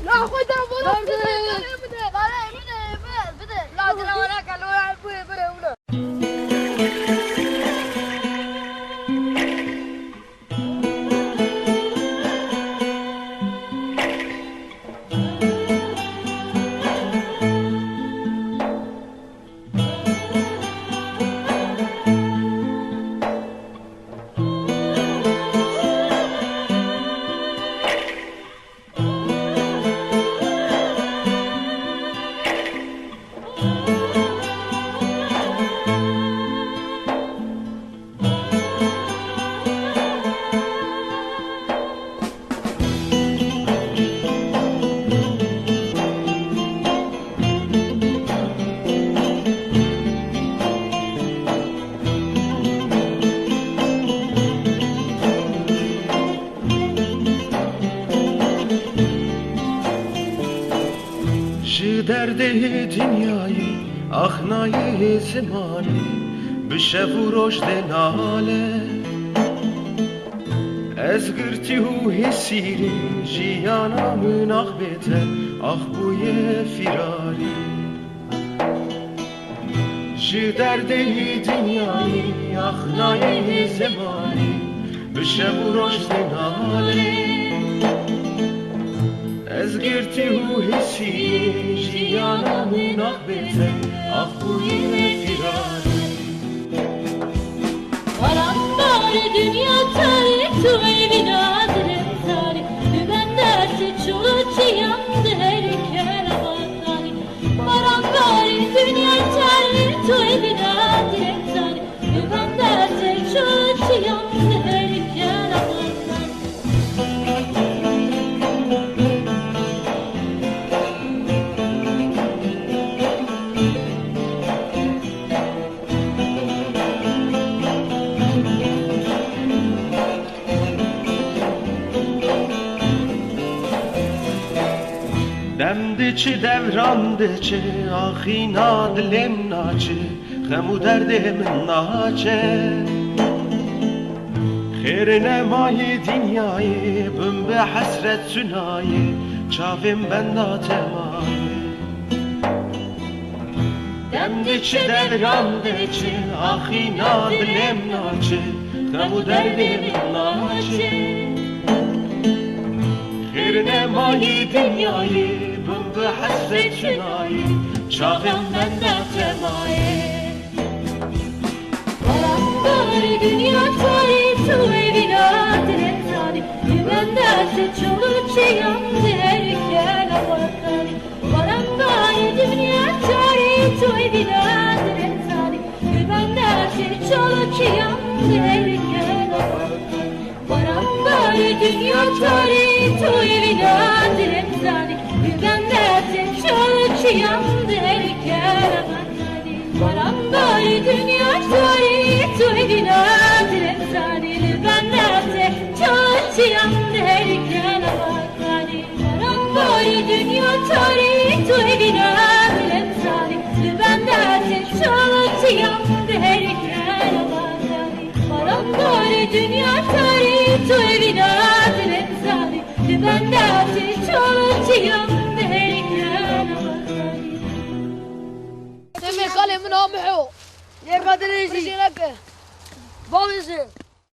لا خدها بده بده بده لا ترى وراك لو بده بده درده دنیایی آخنای زمانی بشه و رشد ناله از گرتی و حسیری جیانامون آخ بیته آخ بوی فراری جی درده دنیایی آخنای زمانی بشه و رشد ناله از گرتی و حسی جیانمون آخ بیته آخ بوی فراری Karanlar dünya tari tu evin adrem tari ben dersi çulu yandı her keravatani Karanlar dünya tari tu evin adrem tari ben dersi çulu yandı her keravatani دمدچه دورandچه آخینا دلم ناچه خمو دردم ناچه خیر نمای دنیای بم به حسرت سنای چاوم بنداتمای دمدچه دورandچه آخینا دلم ناچه خمو دردم ناچه خیر نمای دنیای بم به حسرت شنایی چاقم من نتمایی Karanlar dünya tari tu evin adrem tari ben dersi çolu yandı her keravatani Karanlar dünya tari tu evin adrem tari ben dersi çolu yandı her keravatani Karanlar dünya tari tu evin adrem tari ben dersi çolu yandı her keravatani Karanlar dünya tari tu evin adrem tari ben dersi çolu yandı her keravatani Karanlar dünya tari tu evin adrem tari ben dersi çolu yandı her keravatani Karanlar dünya tari tu evin adrem tari ben dersi çolu yandı her keravatani سمي قال من هم حو يا قادر يجي لك بوزي